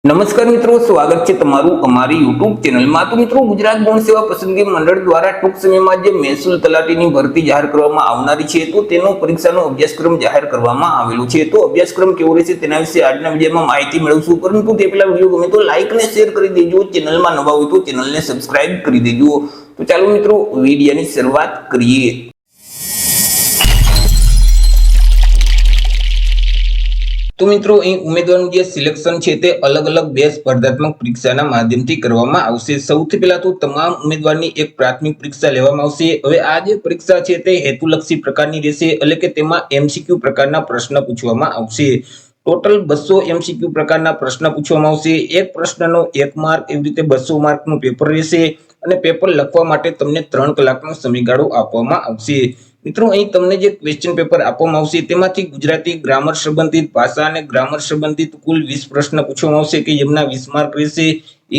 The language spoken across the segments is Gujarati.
નમસ્કાર મિત્રો, સ્વાગત છે તમારું અમારી યુટ્યુબ ચેનલમાં। તો મિત્રો, ગુજરાત ગૌણ સેવા પસંદગી મંડળ દ્વારા ટૂંક સમયમાં જે મહેસૂલ તલાટીની ભરતી જાહેર કરવામાં આવનારી છે, તો તેનો પરીક્ષાનો અભ્યાસક્રમ જાહેર કરવામાં આવેલો છે। તો અભ્યાસક્રમ કેવો રહેશે તેના વિશે આજના વિડીયોમાં માહિતી મેળવશું, પરંતુ તે પહેલા વિડીયો ગમે તો લાઈક અને શેર કરી દેજો, ચેનલમાં નવા હોય તો ચેનલને સબસ્ક્રાઇબ કરી દેજો। તો ચાલો મિત્રો, વિડીયોની શરૂઆત કરીએ। તો મિત્રો, અહીં ઉમેદવારનું જે સિલેક્શન છે તે અલગ અલગ બે સ્પર્ધાત્મક પરીક્ષાના માધ્યમથી કરવામાં આવશે। સૌથી પહેલા તો તમામ ઉમેદવારની એક પ્રાથમિક પરીક્ષા લેવામાં આવશે। હવે આ જે પરીક્ષા છે તે હેતુલક્ષી પ્રકારની રહેશે, એટલે કે તેમાં MCQ પ્રકારના પ્રશ્ન પૂછવામાં આવશે। ટોટલ 200 MCQ પ્રકારના પ્રશ્ન પૂછવામાં આવશે। એક પ્રશ્નનો 1 માર્ક, એવી રીતે 200 માર્કનું પેપર રહેશે અને પેપર લખવા માટે તમને 3 કલાકનો સમયગાળો આપવામાં આવશે। મિત્રો, અહીં તમને જે ક્વેશ્ચન પેપર આપવામાં આવશે તેમાંથી ગુજરાતી ગ્રામર સંબંધિત, ભાષા અને ગ્રામર સંબંધિત કુલ 20 પ્રશ્ન પૂછવામાં આવશે કે જેમના 20 માર્ક રહેશે।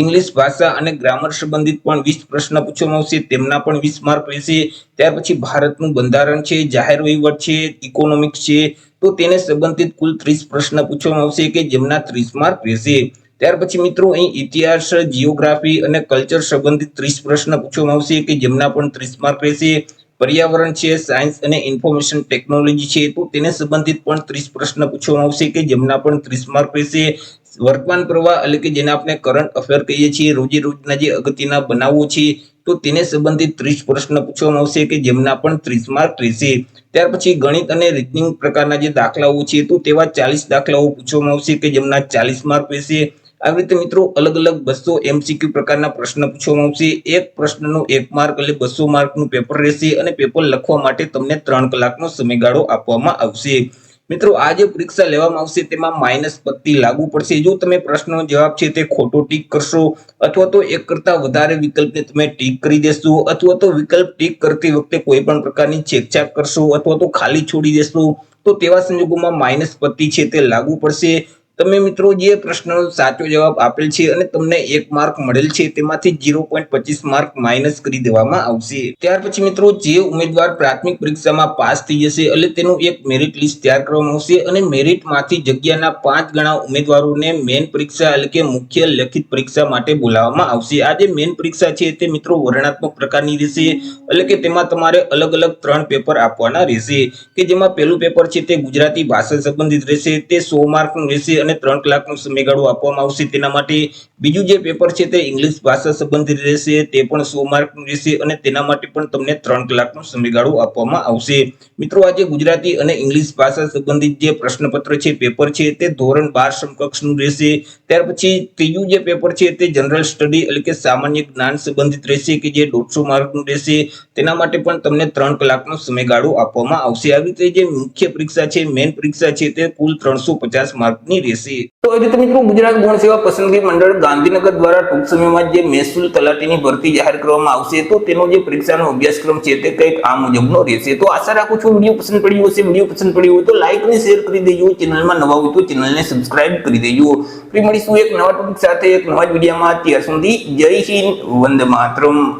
ઇંગ્લિશ ભાષા અને ગ્રામર સંબંધિત પણ 20 પ્રશ્ન પૂછવામાં આવશે, તેમના પણ 20 માર્ક રહેશે। ત્યાર પછી ભારતનું બંધારણ છે, જાહેર વહીવટ છે, ઇકોનોમિક્સ છે, તો તેને સંબંધિત કુલ 30 પ્રશ્ન પૂછવામાં આવશે કે જેમના 30 માર્ક રહેશે। ત્યાર પછી મિત્રો, અહીં ઇતિહાસ, જીઓગ્રાફી અને કલ્ચર સંબંધિત 30 પ્રશ્ન પૂછવામાં આવશે કે જેમના પણ 30 માર્ક રહેશે। પર્યાવરણ છે, સાયન્સ અને ઇન્ફોર્મેશન ટેકનોલોજી છે, તો તેને સંબંધિત પણ 30 પ્રશ્ન પૂછવામાં આવશે કે જેમના પણ 30 માર્ક રહેશે। વર્તમાન પ્રવાહ, એટલે કે જેને આપણે કરંટ અફેર કહીએ છીએ, રોજે રોજના જે અગત્યના બનાવો છે, તો તેને સંબંધિત 30 પ્રશ્ન પૂછવામાં આવશે કે જેમના પણ 30 માર્ક રહેશે। ત્યાર પછી ગણિત અને રીઝનિંગ પ્રકારના જે દાખલાઓ છે, તો તેવા 40 દાખલાઓ પૂછવામાં આવશે કે જેમના 40 માર્ક રહેશે। આવી રીતે મિત્રો, અલગ અલગ 200 MCQ પ્રકારના પ્રશ્ન પૂછવામાં આવશે। એક પ્રશ્નનો 1 માર્ક એટલે 200 માર્કનું પેપર રહેશે અને પેપર લખવા માટે તમને 3 કલાકનો સમયગાળો આપવામાં આવશે। મિત્રો, આ જે પરીક્ષા લેવામાં આવશે તેમાં માઇનસ પત્તી લાગુ પડશે જો તમે પ્રશ્નનો જવાબ છે તે ખોટો ટીક કરશો, અથવા તો એક કરતા વધારે વિકલ્પને તમે ટીક કરી દેશો, અથવા તો વિકલ્પ ટીક કરતી વખતે કોઈ પણ પ્રકારની છેકછાક કરશો, અથવા તો ખાલી છોડી દેશો, તો તેવા સંજોગોમાં માઇનસ પત્તી છે તે લાગુ પડશે। તમે મિત્રો જે પ્રશ્નનો સાચો જવાબ આપેલ છે અને તમને 1 માર્ક મળેલ છે તેમાંથી 0.25 માર્ક માઇનસ કરી દેવામાં આવશે। ત્યાર પછી મિત્રો, જે ઉમેદવાર પ્રાથમિક પરીક્ષામાં પાસ થઈ જશે એટલે તેનું એક મેરિટ લિસ્ટ તૈયાર કરવામાં આવશે અને મેરિટમાંથી જગ્યાના 5 ગણા ઉમેદવારોને મેઇન પરીક્ષા, એટલે કે મુખ્ય લેખિત પરીક્ષા માટે બોલાવવામાં આવશે। આ જે મેઇન પરીક્ષા છે તે મિત્રો વર્ણનાત્મક પ્રકારની રહેશે, એટલે કે તેમાં તમારે અલગ અલગ 3 પેપર આપવાના રહેશે કે જેમાં પહેલું પેપર છે તે ગુજરાતી ભાષા સંબંધિત રહેશે, તે 100 માર્કનું રહેશે અને 3 કલાકનો સમયગાળો આપવામાં આવશે તેના માટે। બીજું જે પેપર છે તે ઇંગ્લિશ ભાષા સંબંધિત રહેશે, તે પણ 100 માર્કનું રહેશે અને તેના માટે પણ તમને 3 કલાકનો સમયગાળો આપવામાં આવશે। મિત્રો, આ જે ગુજરાતી અને ઇંગ્લિશ ભાષા સંબંધિત જે પ્રશ્નપત્ર છે, પેપર છે, તે ધોરણ 12 સમકક્ષનું રહેશે। ત્યાર પછી ત્રીજું જે પેપર છે તે જનરલ સ્ટડી, એટલે કે સામાન્ય જ્ઞાન સંબંધિત રહેશે કે જે 150 માર્કનું રહેશે, તેના માટે પણ તમને 3 કલાકનો સમયગાળો આપવામાં આવશે। આવી રીતે જે મુખ્ય પરીક્ષા છે, મેઇન પરીક્ષા છે, તે કુલ 350 માર્કની રહેશે। તો એ રીતે મિત્રો, ગુજરાત ગૌણ સેવા પસંદગી મંડળ ગાંધીનગર દ્વારા ટૂંક સમયમાં જે મહેસૂલ તલાટીની ભરતી જાહેર કરવામાં આવશે, તો તેનો જે પરીક્ષાનો અભ્યાસક્રમ છે તે કંઈક આ મુજબનો રહેશે। તો આશા રાખું છું વિડીયો પસંદ પડ્યો હશે। વિડીયો પસંદ પડ્યો હોય તો લાઈક અને શેર કરી દેજો, ચેનલમાં નવા હોય તો ચેનલને સબસ્ક્રાઇબ કરી દેજો। ફરી મળીશું એક નવા ટોપિક સાથે, એક નવા વિડીયોમાં। ત્યાર સુધી જય હિન્દ, વંદે માતરમ।